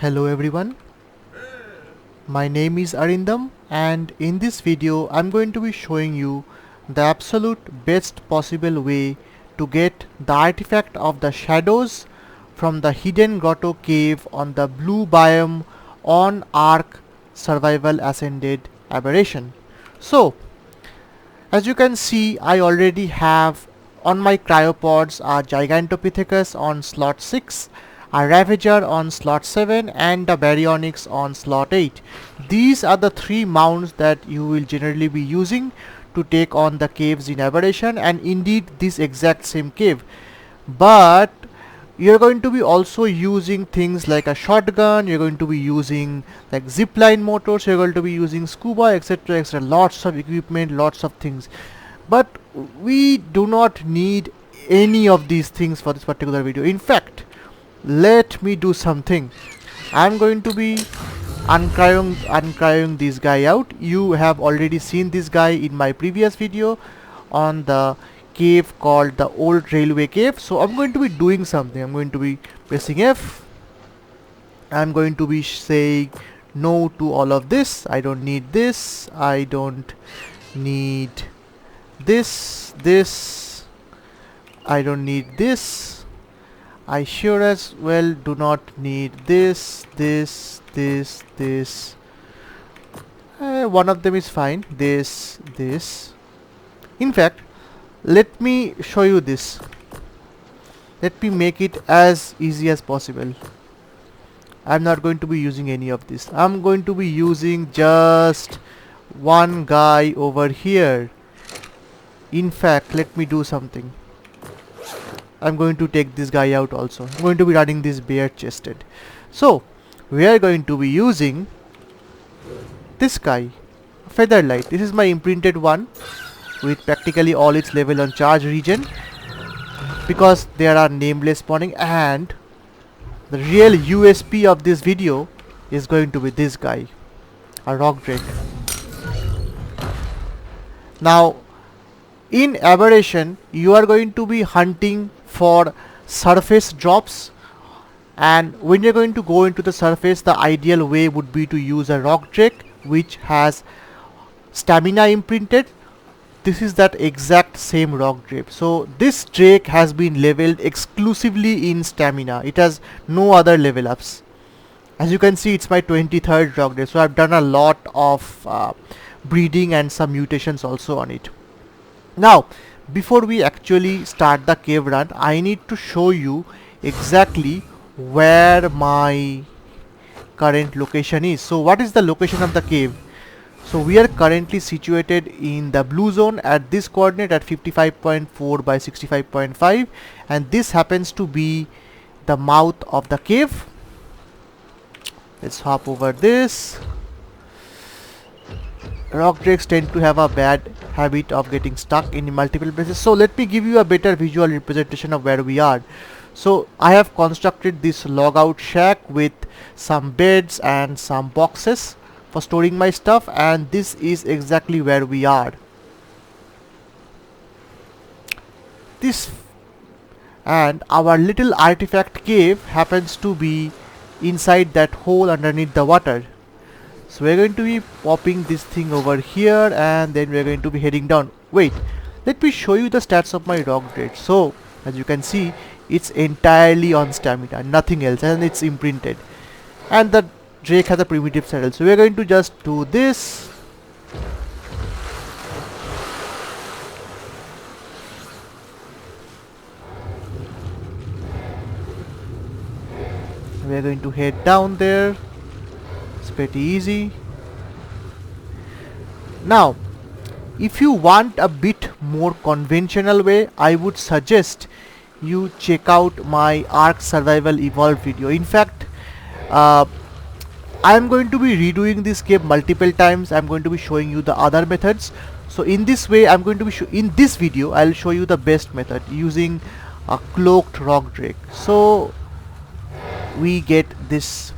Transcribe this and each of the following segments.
Hello everyone, my name is Arindam and in this video I'm going to be showing you the absolute best possible way to get the artifact of the shadows from the hidden grotto cave on the blue biome on ARK Survival Ascended Aberration. So as you can see, I already have on my cryopods a Gigantopithecus on slot 6, a Ravager on slot 7 and a Baryonyx on slot 8. These are the three mounts that you will generally be using to take on the caves in Aberration, and indeed this exact same cave. But you're going to be also using things like a shotgun, you're going to be using like zipline motors, you're going to be using scuba, etc, etc, lots of equipment, lots of things. But we do not need any of these things for this particular video. In fact, let me do something. I'm going to be uncrying this guy out. You have already seen this guy in my previous video on the cave called the old railway cave. So I'm going to be doing something. I'm going to be pressing F. I'm going to be saying no to all of this. I don't need this. I don't need this. I don't need this. I sure as well do not need this. One of them is fine. This. In fact, let me show you this. Let me make it as easy as possible. I'm not going to be using any of this. I'm going to be using just one guy over here. In fact, let me do something. I'm going to take this guy out also. I'm going to be running this bare chested. So we are going to be using this guy, Featherlight. This is my imprinted one with practically all its level on charge regen, because there are nameless spawning, and the real USP of this video is going to be this guy, a Rockdrake. Now in Aberration you are going to be hunting for surface drops, and when you're going to go into the surface, the ideal way would be to use a Rockdrake which has stamina imprinted. This is that exact same Rockdrake. So this Drake has been leveled exclusively in stamina. It has no other level ups. As you can see, it's my 23rd Rockdrake. So I've done a lot of breeding and some mutations also on it. Now, before we actually start the cave run, I need to show you exactly where my current location is. So what is the location of the cave? So we are currently situated in the blue zone at this coordinate at 55.4 by 65.5, and this happens to be the mouth of the cave. Let's hop over this. Rockdrakes tend to have a bad habit of getting stuck in multiple places. So let me give you a better visual representation of where we are. So I have constructed this logout shack with some beds and some boxes for storing my stuff, and this is exactly where we are. This and our little artifact cave happens to be inside that hole underneath the water. So we're going to be popping this thing over here, and then we're going to be heading down. Wait, let me show you the stats of my Rockdrake. So as you can see, it's entirely on stamina, nothing else, and it's imprinted, and the Drake has a primitive saddle. So we're going to just do this. We're going to head down there. It's pretty easy. Now, if you want a bit more conventional way, I would suggest you check out my ARK Survival Evolved video. In fact, I am going to be redoing this cave multiple times. I'm going to be showing you the other methods. So in this way, I'm going to be in this video, I'll show you the best method using a cloaked Rockdrake. So we get this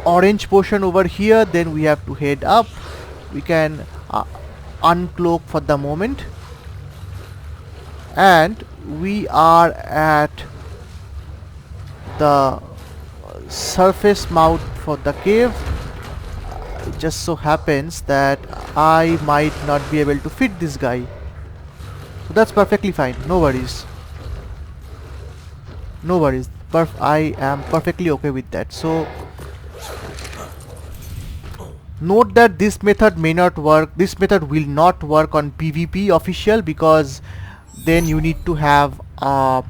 orange portion over here, then we have to head up. We can uncloak for the moment, and we are at the surface mount for the cave. It just so happens that I might not be able to fit this guy. So that's perfectly fine. No worries. No worries. I am perfectly okay with that. So note that this method may not work. This method will not work on PvP official, because then you need to have a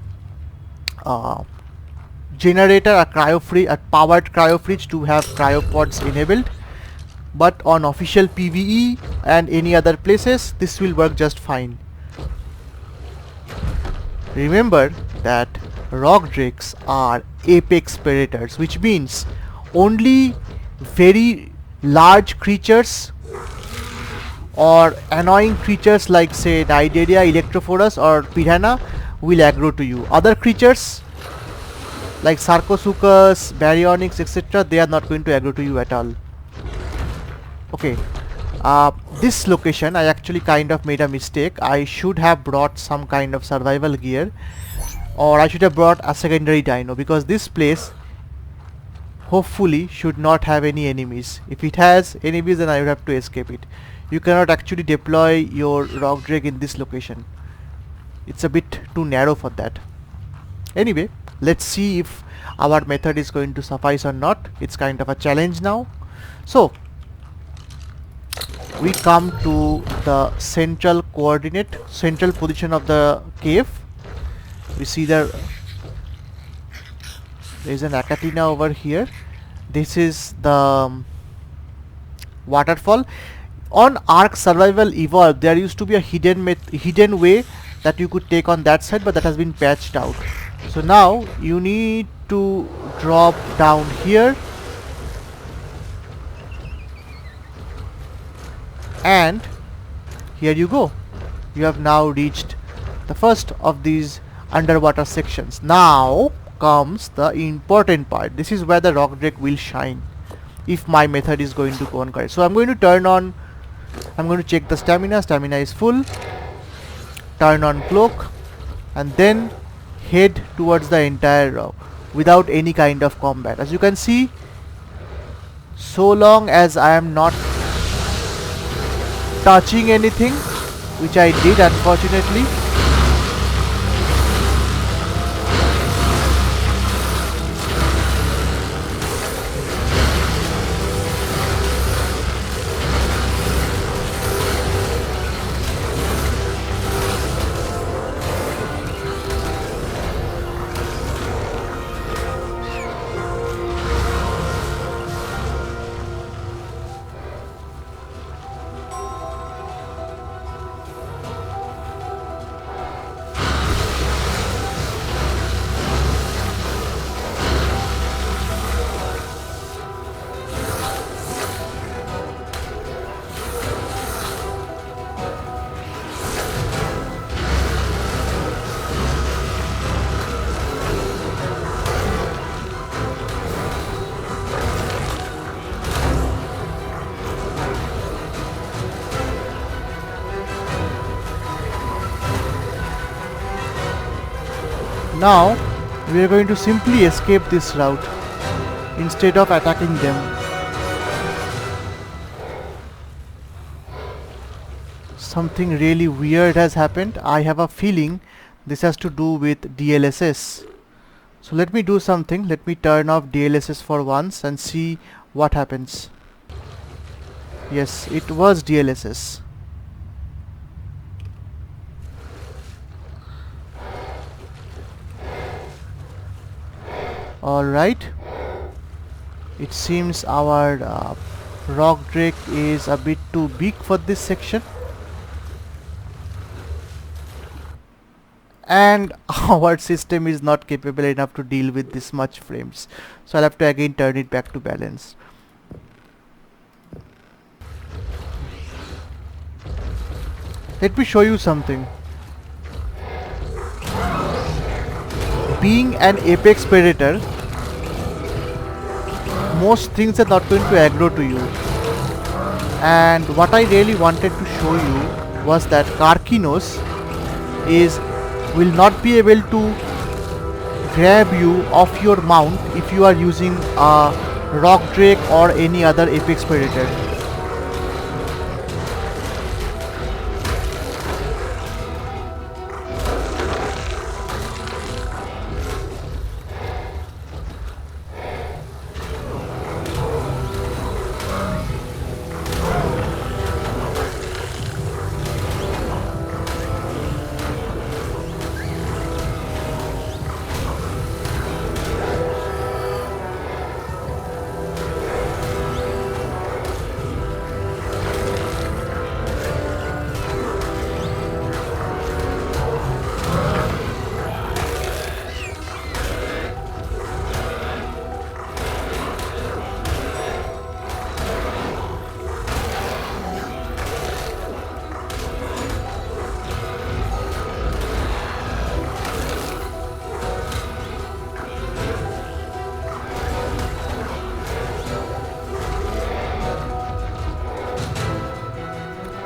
generator, a powered cryofridge to have cryopods enabled. But on official PvE and any other places, this will work just fine. Remember that Rockdrakes are apex predators, which means only very large creatures or annoying creatures like, say, Nidaria, Electrophorus or Piranha will aggro to you. Other creatures like Sarcosuchus, Baryonyx, etc., they are not going to aggro to you at all. Okay, this location I actually kind of made a mistake. I should have brought some kind of survival gear, or I should have brought a secondary dino, because this place hopefully should not have any enemies. If it has enemies, then I would have to escape it. You cannot actually deploy your Rockdrake in this location. It's a bit too narrow for that. Anyway, let's see if our method is going to suffice or not. It's kind of a challenge now. So we come to the central position of the cave. We see there is an Acatina over here. This is the waterfall. On ARK Survival Evolved, there used to be a hidden way that you could take on that side, but that has been patched out. So now you need to drop down here, and here you go. You have now reached the first of these underwater sections. Now comes the important part. This is where the Rockdrake will shine, if my method is going to go on correct. So I'm going to check the stamina. Stamina is full. Turn on cloak, and then head towards the entire rock without any kind of combat. As you can see, so long as I am not touching anything, which I did unfortunately, now we are going to simply escape this route instead of attacking them. Something really weird has happened. I have a feeling this has to do with DLSS. So let me do something. Let me turn off DLSS for once and see what happens. Yes, it was DLSS. Alright, it seems our Rockdrake is a bit too big for this section, and our system is not capable enough to deal with this much frames, so I'll have to again turn it back to balance. Let me show you something. Being an apex predator, most things are not going to aggro to you, and what I really wanted to show you was that Carcinos will not be able to grab you off your mount if you are using a Rockdrake or any other apex predator.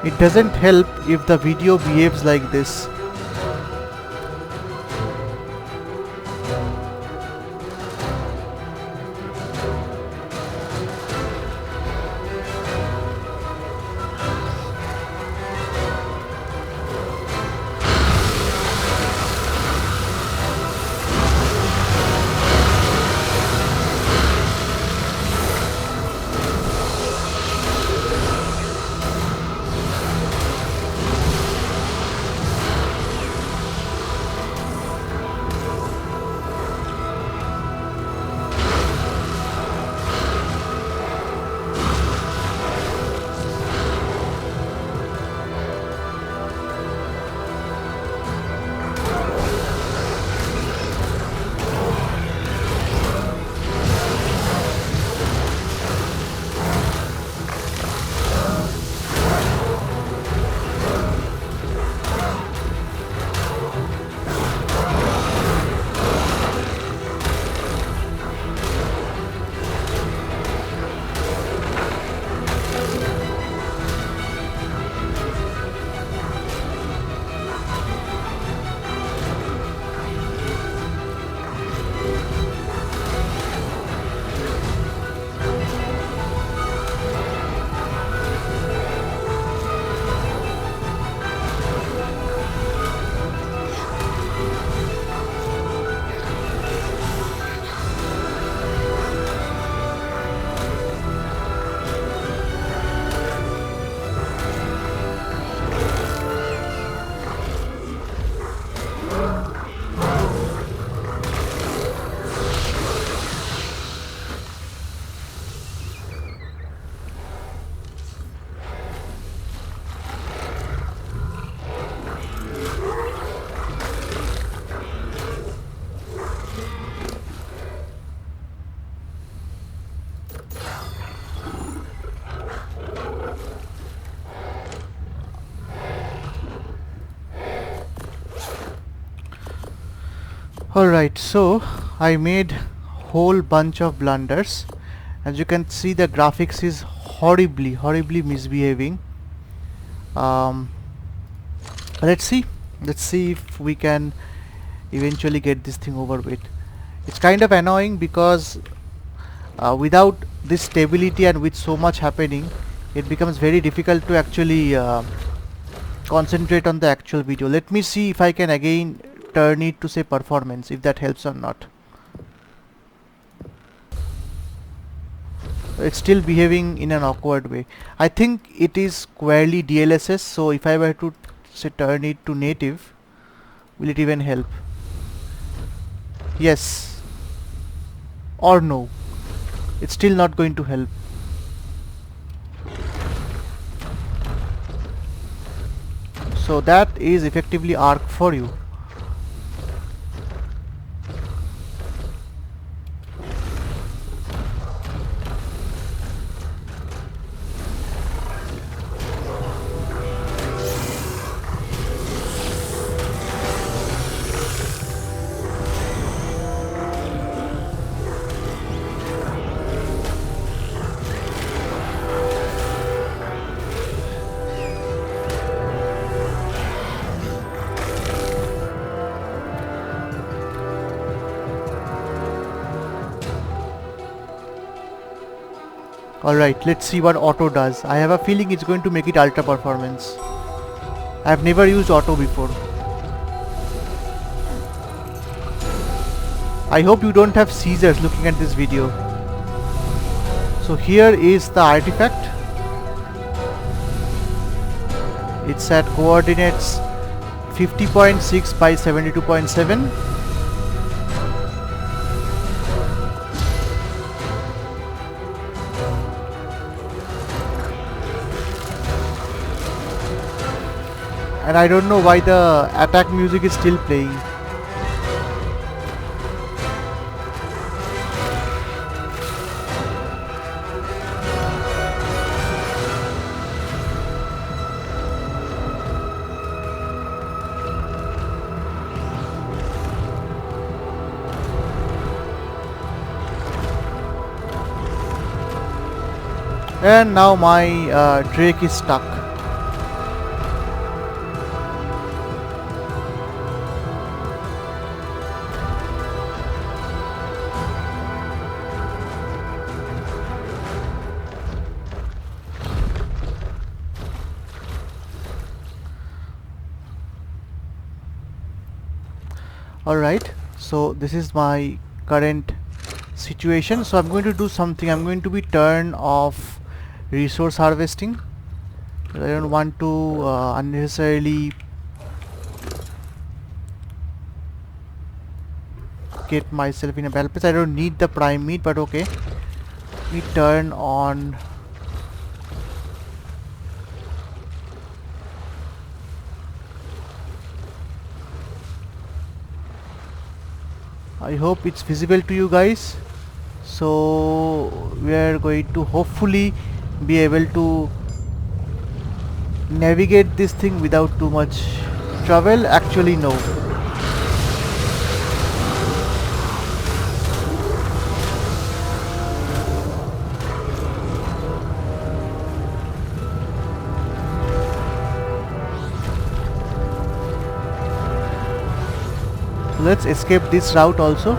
It doesn't help if the video behaves like this. Alright, so I made whole bunch of blunders. As you can see, the graphics is horribly misbehaving. Let's see if we can eventually get this thing over with. It's kind of annoying because without this stability and with so much happening, it becomes very difficult to actually concentrate on the actual video. Let me see if I can again turn it to say performance, if that helps or not. It's still behaving in an awkward way. I think it is squarely DLSS, so if I were to say turn it to native, will it even help? Yes or no, it's still not going to help. So that is effectively ARK for you. Alright, let's see what auto does. I have a feeling it's going to make it ultra performance. I've never used auto before. I hope you don't have seizures looking at this video. So here is the artifact. It's at coordinates 50.6 by 72.7. And I don't know why the attack music is still playing. And now my Drake is stuck. Alright, so this is my current situation. So I'm going to do something. I'm going to be turn off resource harvesting. I don't want to unnecessarily get myself in a bad place. I don't need the prime meat, but okay. Let me turn on I hope it's visible to you guys. So we are going to hopefully be able to navigate this thing without too much trouble. Actually no. Let's escape this route also.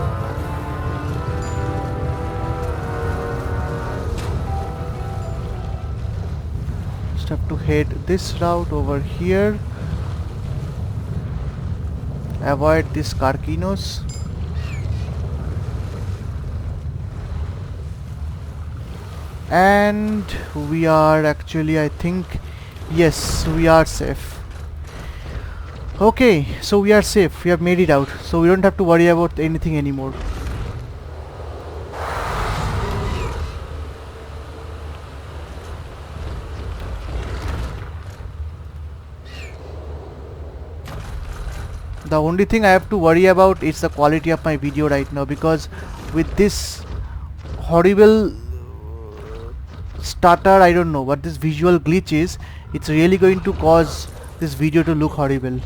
Just have to head this route over here. Avoid this Carcinos. And we are actually, I think, yes, we are safe. Okay, so we are safe. We have made it out. So we don't have to worry about anything anymore. The only thing I have to worry about is the quality of my video right now, because with this horrible stutter, I don't know what this visual glitch is, it's really going to cause this video to look horrible.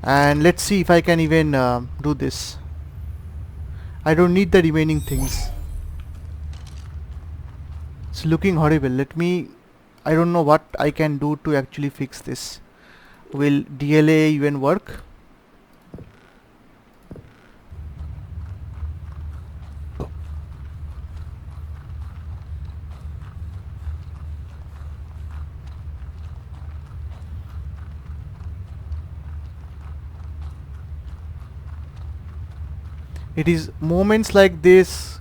And let's see if I can even do this. I don't need the remaining things. It's looking horrible. I don't know what I can do to actually fix this. Will DLA even work? It is moments like this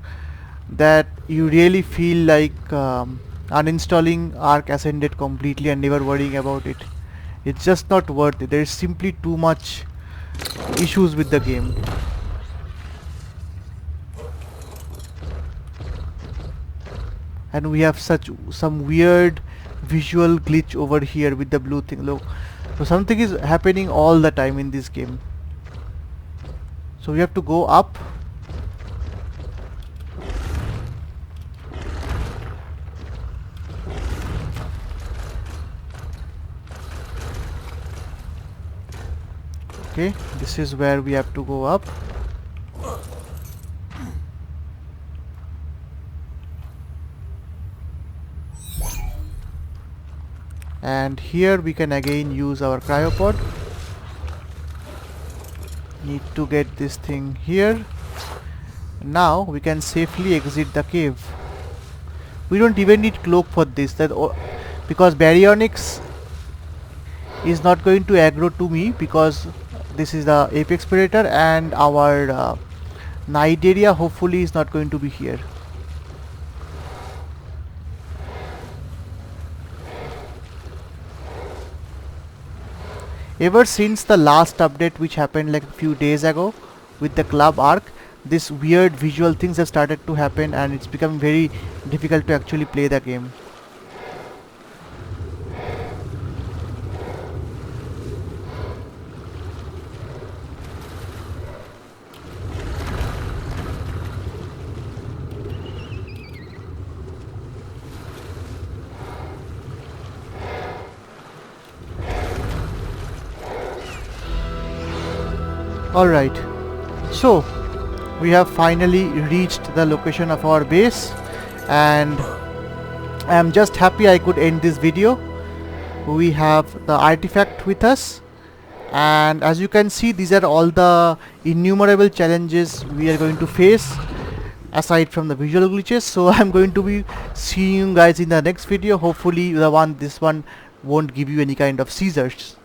that you really feel like uninstalling ARK Ascended completely and never worrying about it. It's just not worth it. There is simply too much issues with the game. And we have some weird visual glitch over here with the blue thing. Look, so something is happening all the time in this game. So we have to go up. Okay, this is where we have to go up. And here we can again use our cryopod. Need to get this thing here. now we can safely exit the cave. We don't even need cloak for this, because baryonyx is not going to aggro to me, because this is the apex predator, and our night area hopefully is not going to be here. Ever since the last update, which happened like a few days ago with the club ARK, this weird visual things have started to happen, and it's become very difficult to actually play the game. Alright, so we have finally reached the location of our base, and I am just happy I could end this video. We have the artifact with us, and as you can see, these are all the innumerable challenges we are going to face aside from the visual glitches. So I'm going to be seeing you guys in the next video. Hopefully this one won't give you any kind of seizures.